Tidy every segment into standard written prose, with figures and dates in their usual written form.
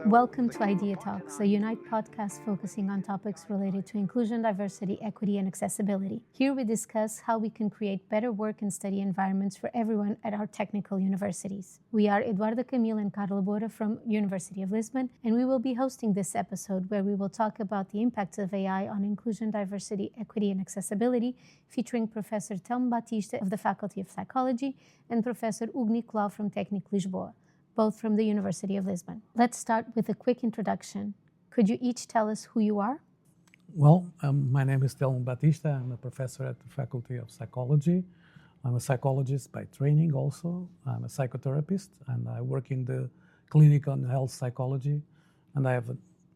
Welcome to Idea Talks, a Unite podcast focusing on topics related to inclusion, diversity, equity, and accessibility. Here we discuss how we can create better work and study environments for everyone at our technical universities. We are Eduardo Camilo and Carla Bora from University of Lisbon, and we will be hosting this episode where we will talk about the impacts of AI on inclusion, diversity, equity, and accessibility, featuring Professor Telmo Batista of the Faculty of Psychology and Professor Hugo Nicolau from Técnico Lisboa, both from the University of Lisbon. Let's start with a quick introduction. Could you each tell us who you are? Well, my name is Telmo Batista. I'm a professor at the Faculty of Psychology. I'm a psychologist by training also. I'm a psychotherapist, and I work in the clinic on health psychology. And I have,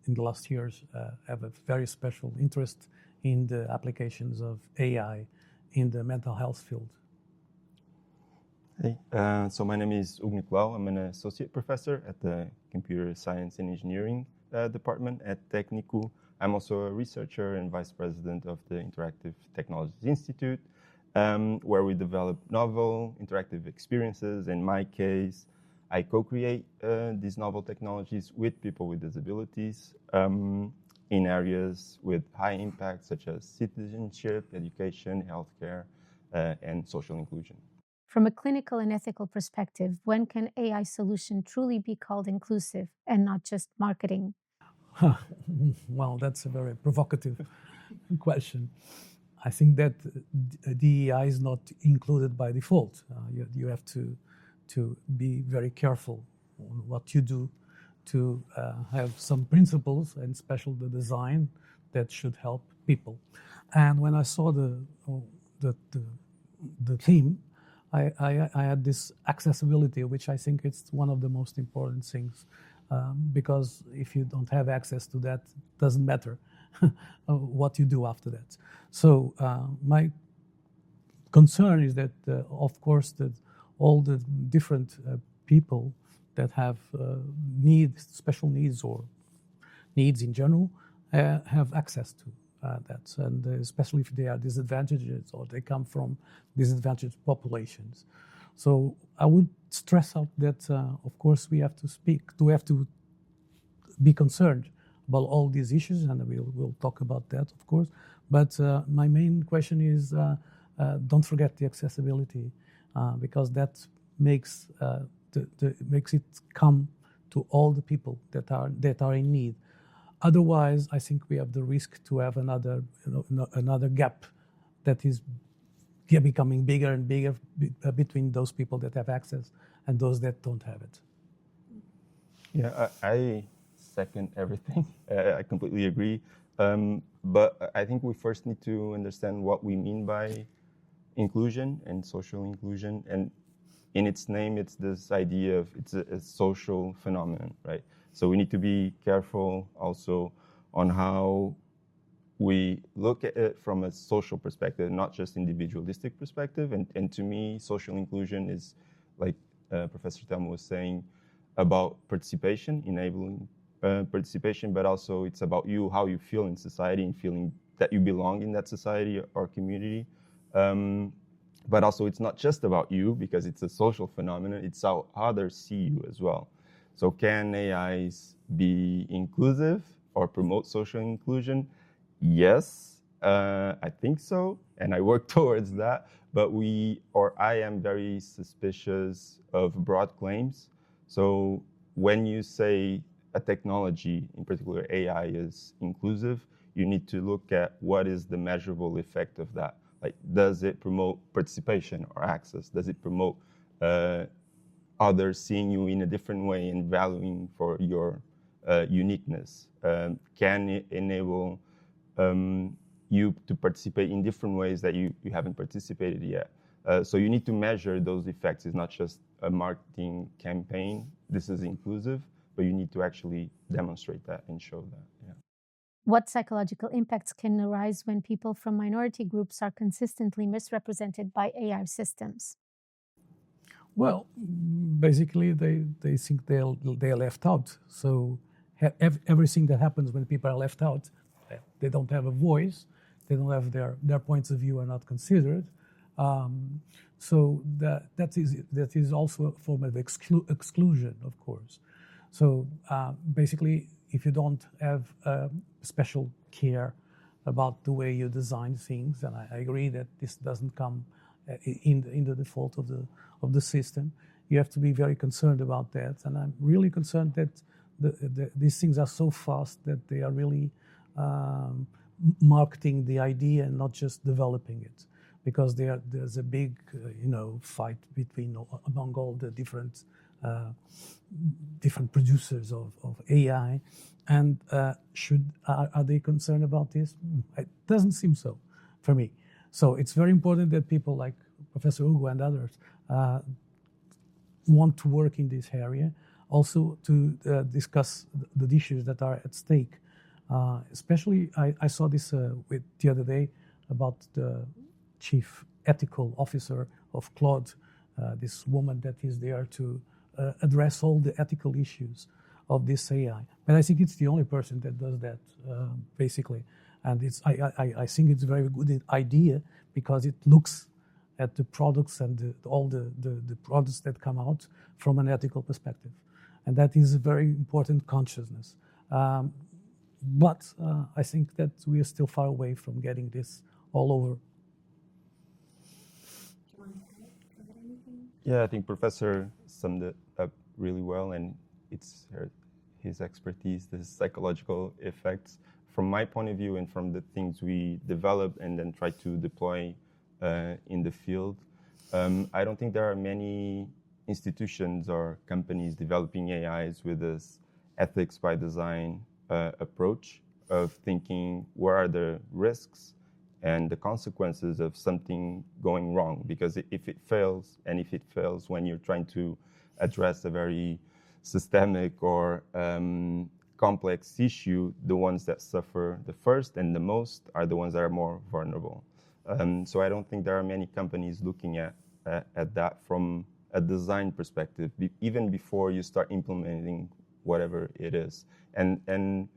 in the last years, have a very special interest in the applications of AI in the mental health field. Hey, so my name is Hugo Nicolau. I'm an associate professor at the Computer Science and Engineering department at Técnico. I'm also a researcher and vice president of the Interactive Technologies Institute, where we develop novel interactive experiences. In my case, I co-create these novel technologies with people with disabilities in areas with high impact, such as citizenship, education, healthcare, and social inclusion. From a clinical and ethical perspective, when can AI solution truly be called inclusive and not just marketing? Well, that's a very provocative question. I think that DEI is not included by default. You have to be very careful on what you do to have some principles, and especially the design that should help people. And when I saw the theme, I had this accessibility, which I think it's one of the most important things, because if you don't have access to that, it doesn't matter what you do after that. So my concern is that, of course, that all the different people that have special needs or needs in general, have access to that, and especially if they are disadvantaged or they come from disadvantaged populations. So I would stress out that, of course, we have to be concerned about all these issues, and we'll talk about that, of course. But my main question is, don't forget the accessibility, because that makes makes it come to all the people that are in need. Otherwise, I think we have the risk to have another gap that is becoming bigger and bigger between those people that have access and those that don't have it. Yeah, I second everything. I completely agree. But I think we first need to understand what we mean by inclusion and social inclusion. And in its name, it's this idea of it's a social phenomenon, right? So we need to be careful also on how we look at it from a social perspective, not just individualistic perspective. And to me, social inclusion is, like Professor Telmo was saying, about participation, enabling participation, but also it's about how you feel in society and feeling that you belong in that society or community. But also it's not just about you, because it's a social phenomenon, it's how others see you as well. So can AIs be inclusive or promote social inclusion? Yes, I think so, and I work towards that. But I am very suspicious of broad claims. So when you say a technology, in particular AI, is inclusive, you need to look at what is the measurable effect of that. Like, does it promote participation or access? Does it promote others seeing you in a different way and valuing for your uniqueness? Can it enable you to participate in different ways that you haven't participated yet? So you need to measure those effects. It's not just a marketing campaign, this is inclusive, but you need to actually demonstrate that and show that. Yeah. What psychological impacts can arise when people from minority groups are consistently misrepresented by AI systems? Well, basically, they think they're left out. So everything that happens when people are left out, they don't have a voice, they don't have their points of view are not considered. So that is also a form of exclusion, of course. So basically, if you don't have special care about the way you design things, and I agree that this doesn't come in the default of the system, you have to be very concerned about that. And I'm really concerned that these things are so fast that they are really marketing the idea and not just developing it, because there's a big fight among all the different producers of AI, and are they concerned about this? It doesn't seem so for me. So it's very important that people like Professor Hugo and others want to work in this area, also to discuss the issues that are at stake. Especially, I saw this the other day about the chief ethical officer of Claude, this woman that is there to address all the ethical issues of this AI. And I think it's the only person that does that, basically. And I think it's a very good idea, because it looks at the products and all the products that come out from an ethical perspective. And that is a very important consciousness. But I think that we are still far away from getting this all over. Yeah, I think Professor summed it up really well, and it's his expertise, the psychological effects. From my point of view, and from the things we develop and then try to deploy in the field, I don't think there are many institutions or companies developing AIs with this ethics by design approach of thinking where are the risks and the consequences of something going wrong. Because if it fails, and if it fails when you're trying to address a very systemic or complex issue, the ones that suffer the first and the most are the ones that are more vulnerable. So I don't think there are many companies looking at that from a design perspective, even before you start implementing whatever it is. And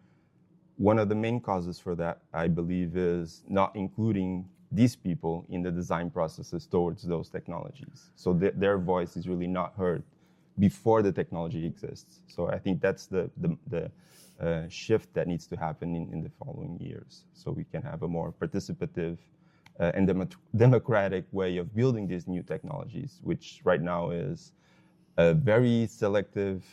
one of the main causes for that, I believe, is not including these people in the design processes towards those technologies. So their voice is really not heard before the technology exists. So I think that's the shift that needs to happen in the following years, so we can have a more participative and democratic way of building these new technologies, which right now is a very selective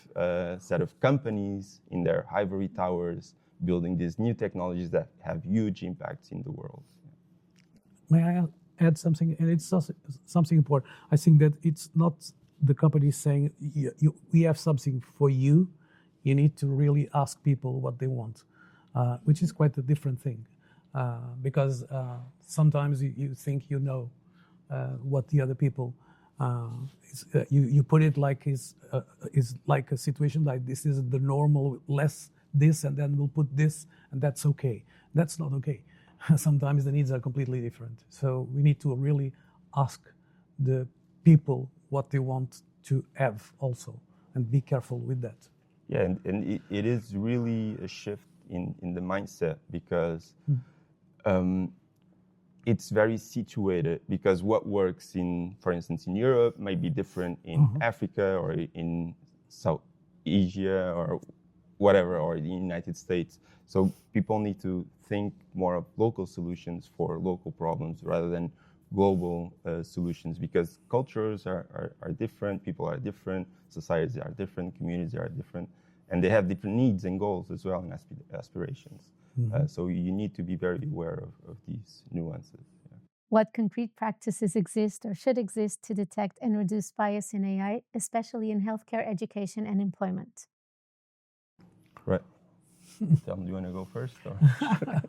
set of companies in their ivory towers building these new technologies that have huge impacts in the world. May I add something? And it's also something important. I think that it's not the company saying, we have something for you. You need to really ask people what they want, which is quite a different thing. Because sometimes you think you know what the other people, you put it like is like a situation like this is the normal, less this, and then we'll put this, and that's okay. That's not okay. Sometimes the needs are completely different. So we need to really ask the people what they want to have also, and be careful with that. Yeah, and it is really a shift in the mindset, because it's very situated, because what works in, for instance, in Europe might be different in Africa or in South Asia or whatever, or the United States. So people need to think more of local solutions for local problems rather than global solutions, because cultures are different, people are different, societies are different, communities are different, and they have different needs and goals as well, and aspirations. So you need to be very aware of these nuances. Yeah. What concrete practices exist or should exist to detect and reduce bias in AI, especially in healthcare, education, and employment? Right. Tom, do you want to go first? Or?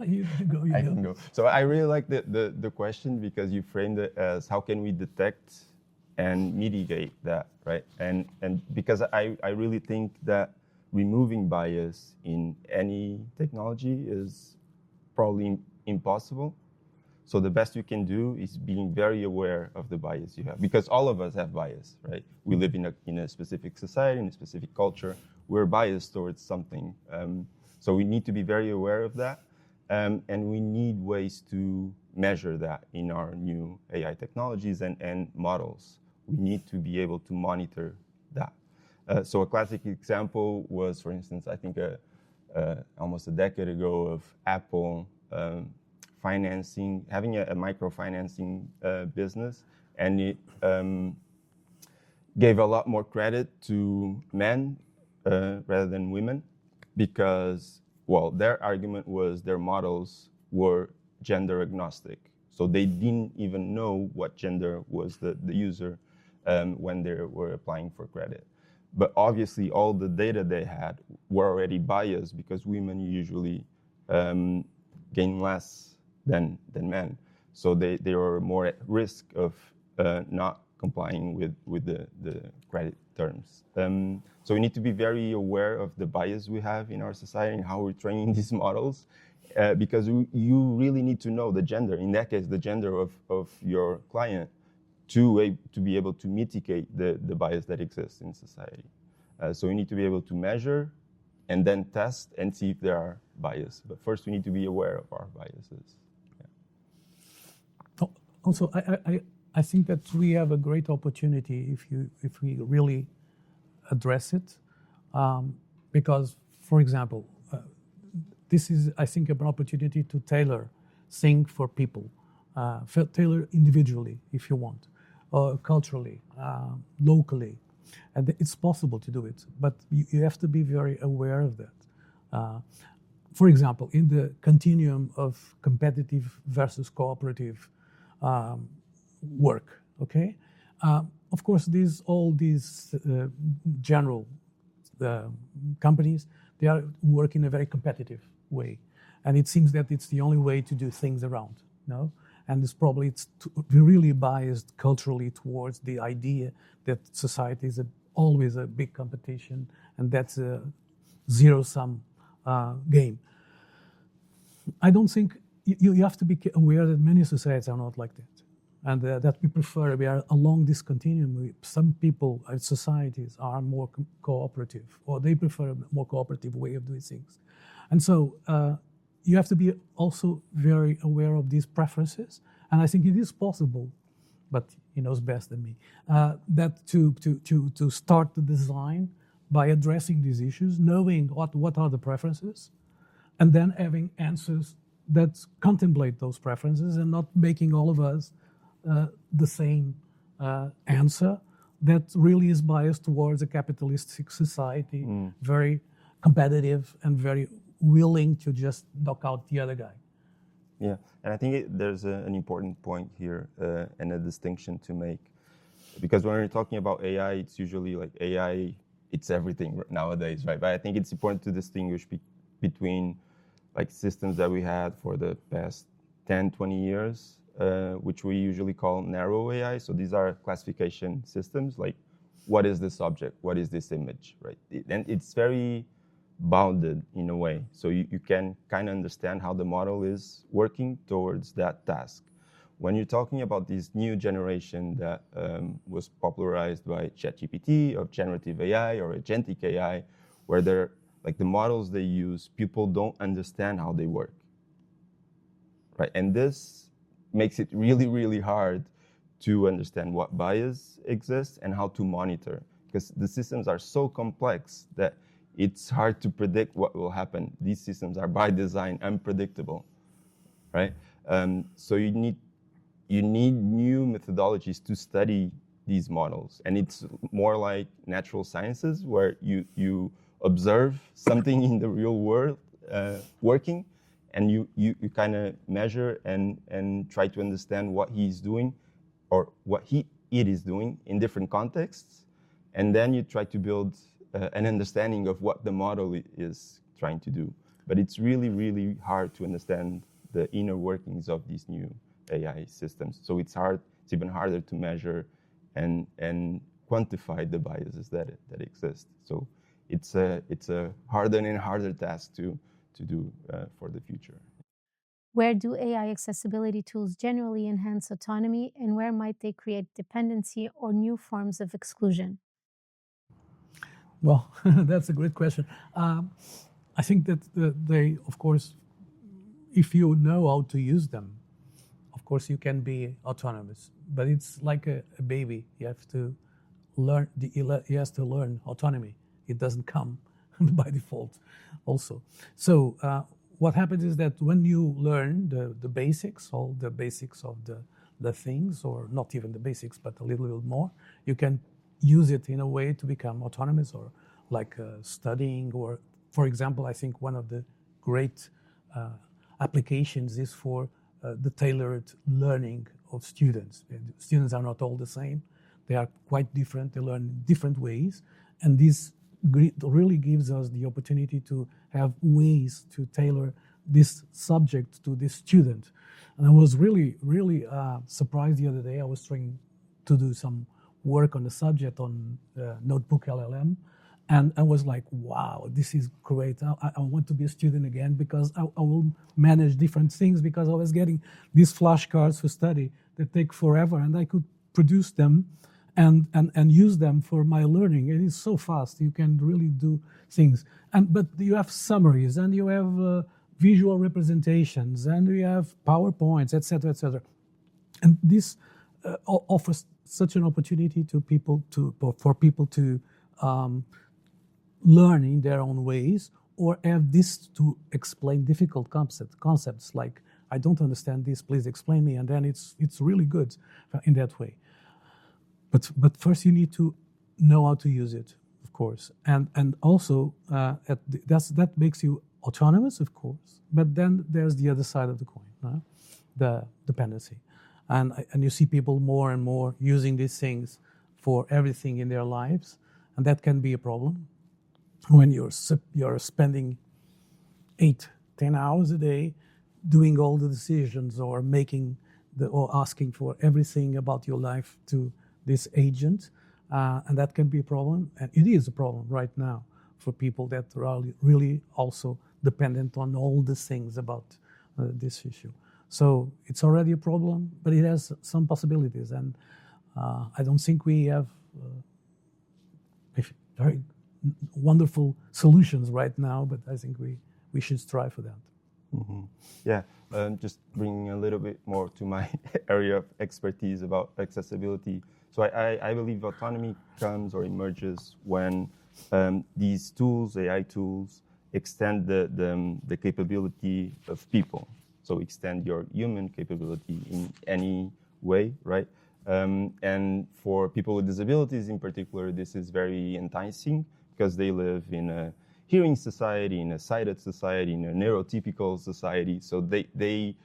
You go. I can go. So I really like the question, because you framed it as how can we detect and mitigate that, right? And because I really think that removing bias in any technology is probably impossible. So the best you can do is being very aware of the bias you have, because all of us have bias, right? We live in a specific society, in a specific culture. We're biased towards something. So we need to be very aware of that. And we need ways to measure that in our new AI technologies and models. We need to be able to monitor that. So a classic example was, for instance, I think almost a decade ago, of Apple having a microfinancing business, and it gave a lot more credit to men rather than women, because, well, their argument was their models were gender agnostic. So they didn't even know what gender was the user when they were applying for credit. But obviously, all the data they had were already biased, because women usually gain less than men. So they were more at risk of not complying with the credit terms. So we need to be very aware of the bias we have in our society and how we're training these models, because you really need to know the gender, in that case, the gender of your client, to be able to mitigate the bias that exists in society. So we need to be able to measure and then test and see if there are bias. But first, we need to be aware of our biases. Yeah. Also, I think that we have a great opportunity if we really address it, because, for example, this is, I think, an opportunity to tailor things for people, tailor individually if you want, culturally, locally, and it's possible to do it, but you have to be very aware of that. For example, in the continuum of competitive versus cooperative work, okay? Of course, all these general companies, they are working in a very competitive way. And it seems that it's the only way to do things around, no? And it's really biased culturally towards the idea that society is always a big competition, and that's a zero-sum game. I don't think, you have to be aware that many societies are not like that. And that we are along this continuum. Some people, societies are more cooperative, or they prefer a more cooperative way of doing things. And so you have to be also very aware of these preferences. And I think it is possible, but he knows best than me, that to start the design by addressing these issues, knowing what are the preferences, and then having answers that contemplate those preferences, and not making all of us the same answer that really is biased towards a capitalistic society, very competitive and very willing to just knock out the other guy. Yeah, and I think there's an important point here and a distinction to make, because when we're talking about AI, it's usually like AI, it's everything nowadays, right? But I think it's important to distinguish between like systems that we had for the past 10, 20 years, which we usually call narrow AI. So these are classification systems, like what is this object? What is this image, right? And it's very bounded in a way. So you can kind of understand how the model is working towards that task. When you're talking about this new generation that was popularized by ChatGPT, or generative AI, or agentic AI, where they're like the models they use, people don't understand how they work, right? And this makes it really, really hard to understand what bias exists and how to monitor, because the systems are so complex that it's hard to predict what will happen. These systems are by design unpredictable, right? So you need new methodologies to study these models, and it's more like natural sciences, where you observe something in the real world working, and you kind of measure and try to understand what he's doing, or what it is doing in different contexts, and then you try to build an understanding of what the model is trying to do. But it's really, really hard to understand the inner workings of these new AI systems. So it's even harder to measure and quantify the biases that exist. So it's a harder and harder task to do for the future. Where do AI accessibility tools generally enhance autonomy, and where might they create dependency or new forms of exclusion? Well, that's a great question. I think that they, of course, if you know how to use them, of course you can be autonomous. But it's like a baby. You have to he has to learn autonomy. It doesn't come by default also. So what happens is that when you learn the basics, all the basics of the things, or not even the basics, but a little bit more, you can use it in a way to become autonomous, or like studying, or for example, I think one of the great applications is for the tailored learning of students. And students are not all the same. They are quite different. They learn in different ways. And this really gives us the opportunity to have ways to tailor this subject to this student. And I was really, really surprised the other day. I was trying to do some work on the subject on Notebook LLM. And I was like, wow, this is great. I want to be a student again, because I will manage different things, because I was getting these flashcards for study that take forever, and I could produce them and use them for my learning. It is so fast. You can really do things. But you have summaries, and you have visual representations, and you have PowerPoints, etc., etc. And this offers such an opportunity for people to learn in their own ways, or have this to explain difficult concepts like, I don't understand this, please explain me, and then it's really good in that way. But first you need to know how to use it, of course, and also that makes you autonomous, of course. But then there's the other side of the coin, the dependency, and you see people more and more using these things for everything in their lives, and that can be a problem. When you're spending 8-10 hours a day doing all the decisions, or or asking for everything about your life to this agent, and that can be a problem, and it is a problem right now for people that are really also dependent on all the things about this issue. So it's already a problem, but it has some possibilities, and I don't think we have very wonderful solutions right now, but I think we should strive for that. Mm-hmm. Yeah, just bringing a little bit more to my area of expertise about accessibility. So I believe autonomy comes or emerges when these tools, AI tools, extend the capability of people. So extend your human capability in any way, right? And for people with disabilities in particular, this is very enticing, because they live in a hearing society, in a sighted society, in a neurotypical society. So they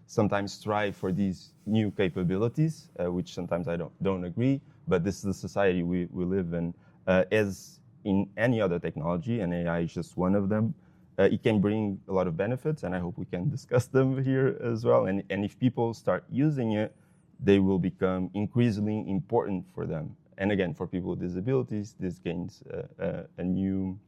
sometimes strive for these new capabilities, which sometimes I don't agree, but this is the society we live in. As in any other technology, and AI is just one of them, it can bring a lot of benefits, and I hope we can discuss them here as well. And if people start using it, they will become increasingly important for them. And again, for people with disabilities, this gains a new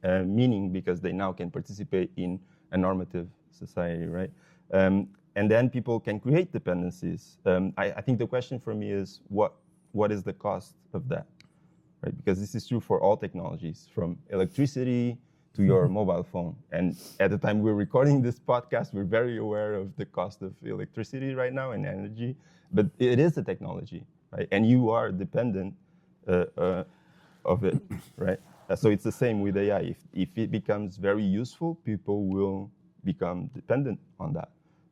meaning, because they now can participate in a normative society, right? And then people can create dependencies. I think the question for me is, what is the cost of that, right? Because this is true for all technologies, from electricity to your mobile phone. And at the time we're recording this podcast, we're very aware of the cost of electricity right now and energy, but it is a technology, right? And you are dependent of it, right? So it's the same with AI. If it becomes very useful, people will become dependent on that.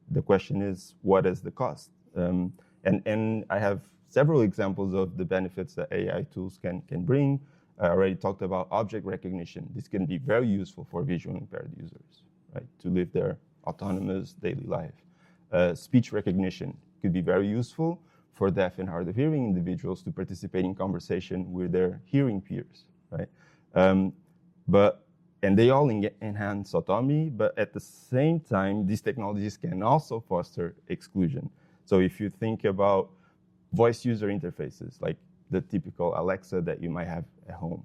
The question is, what is the cost? And I have several examples of the benefits that AI tools can bring. I already talked about object recognition. This can be very useful for visually impaired users, right, to live their autonomous daily life. Speech recognition could be very useful for deaf and hard of hearing individuals to participate in conversation with their hearing peers, right? And they all enhance autonomy, but at the same time, these technologies can also foster exclusion. So if you think about voice user interfaces, like the typical Alexa that you might have at home,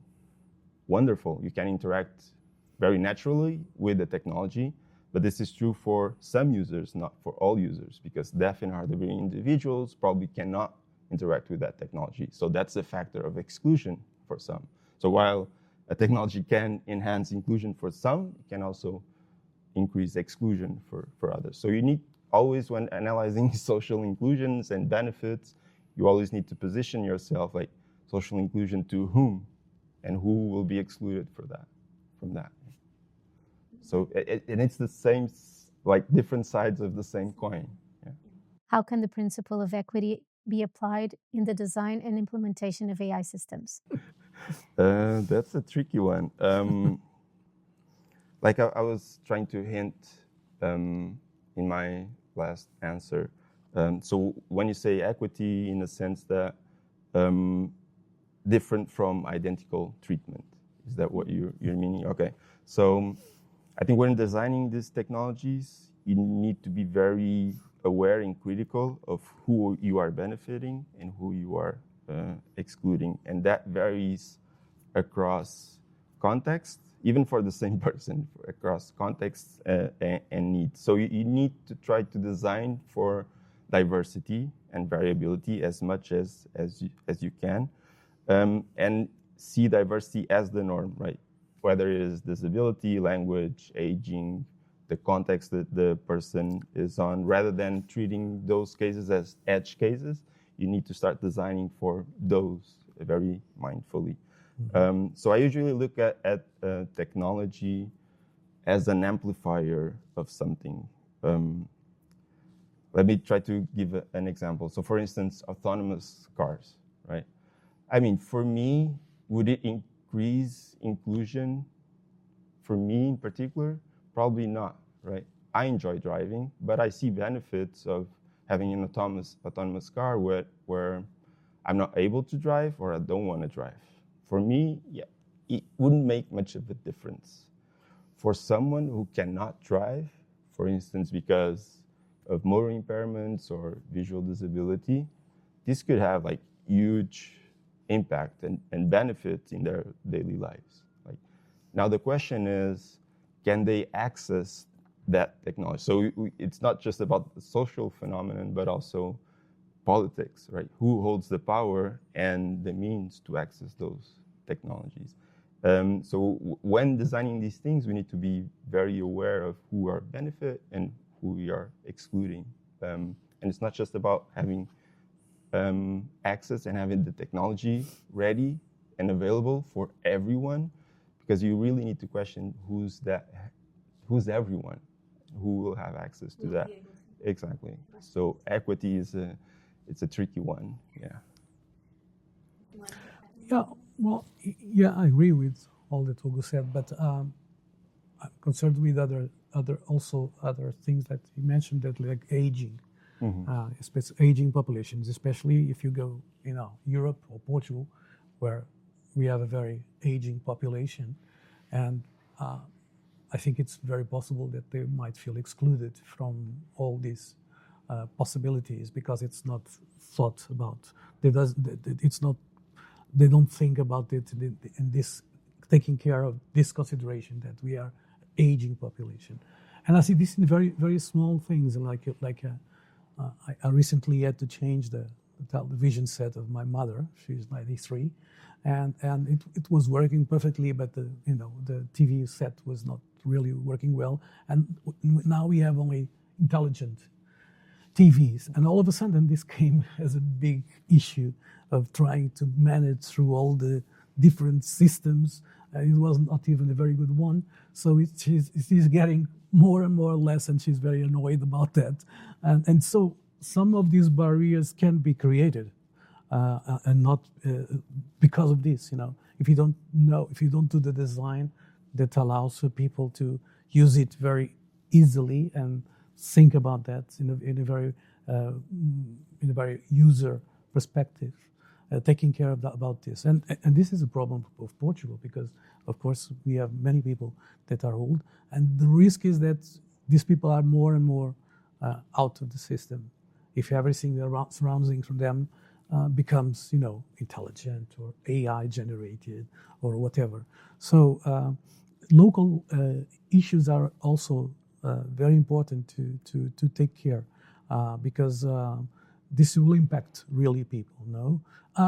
wonderful. You can interact very naturally with the technology, but this is true for some users, not for all users, because deaf and hard of hearing individuals probably cannot interact with that technology. So that's a factor of exclusion for some. So while a technology can enhance inclusion for some, it can also increase exclusion for others. So you need always, when analyzing social inclusions and benefits, you always need to position yourself like, social inclusion to whom, and who will be excluded from that. So and it's the same, like different sides of the same coin. Yeah. How can the principle of equity be applied in the design and implementation of AI systems? That's a tricky one. Like I was trying to hint in my last answer. So when you say equity, in the sense that different from identical treatment, is that what you're meaning? Okay. So I think when designing these technologies, you need to be very aware and critical of who you are benefiting and who you are excluding, and that varies across context, even for the same person, across contexts and needs. So you need to try to design for diversity and variability as much as you can, and see diversity as the norm, right? Whether it is disability, language, aging, the context that the person is on, rather than treating those cases as edge cases, you need to start designing for those very mindfully. So I usually look at technology as an amplifier of something. Let me try to give an example. So for instance, autonomous cars, right? I mean, for me, would it increase inclusion? For me in particular, probably not, right? I enjoy driving, but I see benefits of having an autonomous car where I'm not able to drive or I don't want to drive. For me, yeah, it wouldn't make much of a difference. For someone who cannot drive, for instance, because of motor impairments or visual disability, this could have like huge impact and benefits in their daily lives. Like, now the question is, can they access that technology? So it's not just about the social phenomenon, but also politics, right? Who holds the power and the means to access those technologies? So when designing these things, we need to be very aware of who are benefit and who we are excluding. And it's not just about having access and having the technology ready and available for everyone, because you really need to question who's everyone, who will have access to that. Exactly. So equity it's a tricky one. Yeah. Yeah, well, yeah, I agree with all that Hugo said, but I'm concerned with other things that you mentioned, that like aging, aging populations, especially if you go, Europe or Portugal, where we have a very aging population, and I think it's very possible that they might feel excluded from all these possibilities because it's not thought about. They don't think about it in this, taking care of this consideration that we are aging population. And I see this in very, very small things, I recently had to change the television set of my mother. She's 93, and it was working perfectly, but the TV set was not really working well. And now we have only intelligent TVs, and all of a sudden this came as a big issue of trying to manage through all the different systems. It was not even a very good one, so she's getting more and more less, and she's very annoyed about that. And so some of these barriers can be created, and not because of this. If you don't do the design that allows for people to use it very easily and think about that in a very user perspective, taking care about this. And this is a problem of Portugal, because of course we have many people that are old, and the risk is that these people are more and more out of the system if everything surrounding from them becomes intelligent or AI generated or whatever. So local issues are also very important to take care, because this will impact really people, no?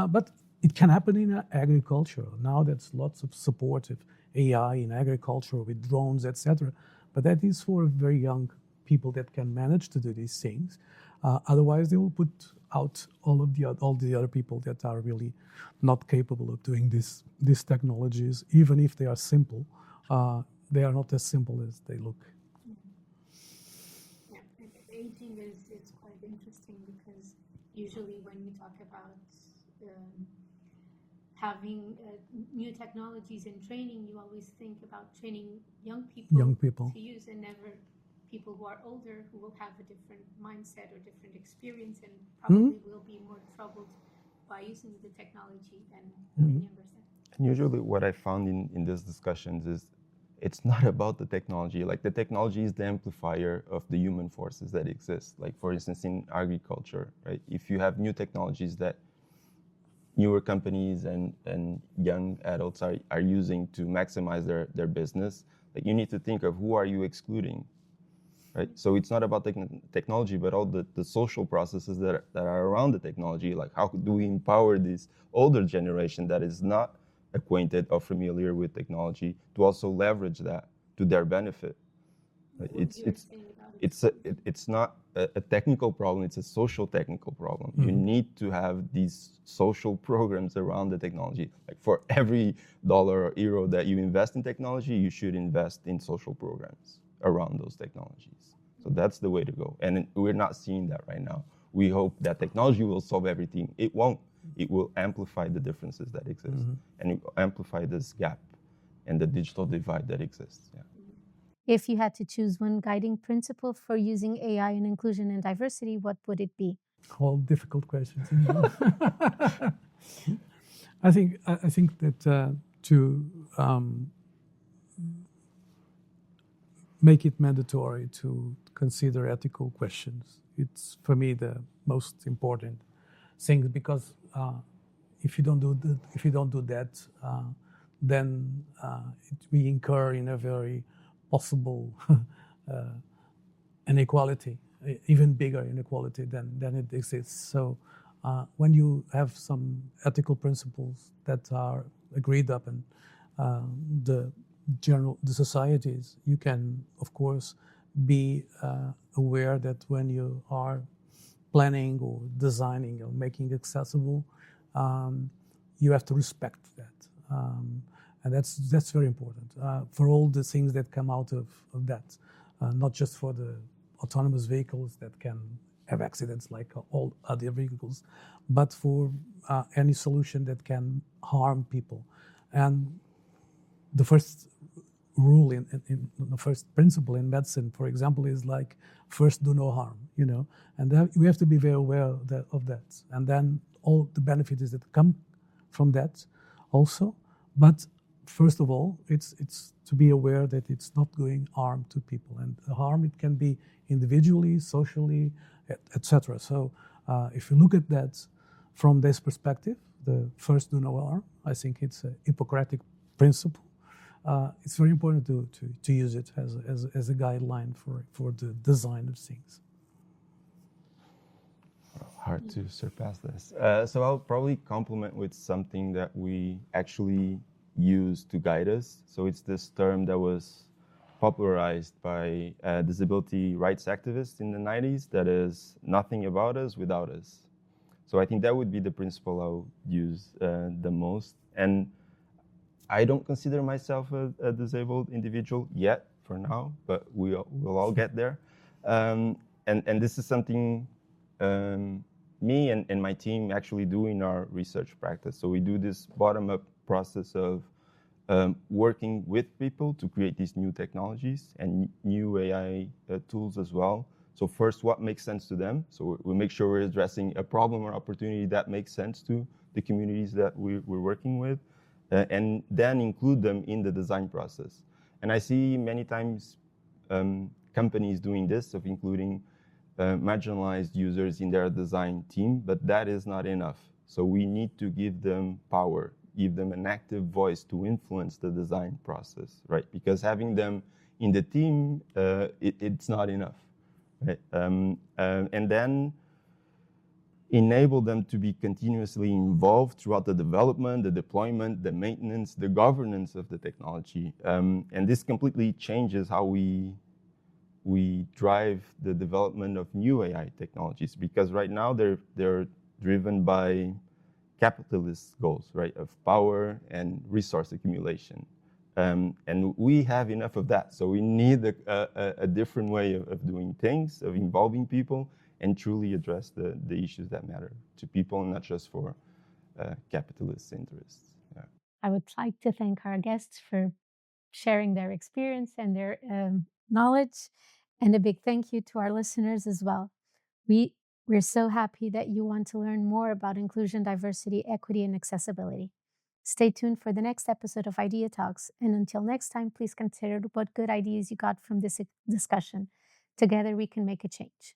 But it can happen in agriculture. Now there's lots of supportive AI in agriculture with drones, etc. But that is for very young people that can manage to do these things. Otherwise, they will put out all the other people that are really not capable of doing these technologies, even if they are simple. They are not as simple as they look. Yeah, aging is quite interesting because usually when we talk about having new technologies in training, you always think about training young people to use, and never people who are older who will have a different mindset or different experience and probably will be more troubled by using the technology than younger set. And usually what I found in these discussions is it's not about the technology. Like the technology is the amplifier of the human forces that exist. Like for instance, in agriculture, right? If you have new technologies that newer companies and young adults are using to maximize their business, like you need to think of who are you excluding, right? So it's not about technology, but all the social processes that are around the technology. Like how do we empower this older generation that is not acquainted or familiar with technology to also leverage that to their benefit? It's not a technical problem, it's a social technical problem. You need to have these social programs around the technology. Like for every dollar or euro that you invest in technology, you should invest in social programs around those technologies. So that's the way to go. And we're not seeing that right now. We hope that technology will solve everything. It won't. It will amplify the differences that exist and it will amplify this gap and the digital divide that exists. Yeah. If you had to choose one guiding principle for using AI in inclusion and diversity, what would it be? All difficult questions. I think that to make it mandatory to consider ethical questions, it's for me the most important thing, because if you don't do that, then we incur in a very possible inequality, even bigger inequality than it exists. So when you have some ethical principles that are agreed upon, the societies, you can, of course, be aware that when you are planning or designing or making accessible, you have to respect that. And that's very important for all the things that come out of that, not just for the autonomous vehicles that can have accidents like all other vehicles, but for any solution that can harm people. And the first rule in the first principle in medicine, for example, is like first do no harm, and we have to be very aware of that. And then all the benefits that come from that also. But first of all, it's to be aware that it's not doing harm to people, and the harm, it can be individually, socially, etc. So if you look at that from this perspective, the first do no harm, I think it's a Hippocratic principle. It's very important to use it as a guideline for the design of things. Hard to surpass this. So I'll probably complement with something that we actually use to guide us. So it's this term that was popularized by disability rights activists in the 90s, that is nothing about us without us. So I think that would be the principle I'll use the most. And I don't consider myself a disabled individual yet, for now, but we'll all get there. And this is something me and my team actually do in our research practice. So we do this bottom-up process of working with people to create these new technologies and new AI tools as well. So first, what makes sense to them? So we make sure we're addressing a problem or opportunity that makes sense to the communities that we're working with, and then include them in the design process. And I see many times companies doing this, of including marginalized users in their design team, but that is not enough. So we need to give them power, give them an active voice to influence the design process, right? Because having them in the team, it's not enough, right? And then enable them to be continuously involved throughout the development, the deployment, the maintenance, the governance of the technology. And this completely changes how we we drive the development of new AI technologies, because right now they're driven by capitalist goals, right, of power and resource accumulation. And we have enough of that. So we need a different way of doing things, of involving people, and truly address the issues that matter to people, not just for capitalist interests. Yeah. I would like to thank our guests for sharing their experience and their knowledge, and a big thank you to our listeners as well. We we're so happy that you want to learn more about inclusion, diversity, equity, and accessibility. Stay tuned for the next episode of Idea Talks, and until next time, please consider what good ideas you got from this discussion. Together, we can make a change.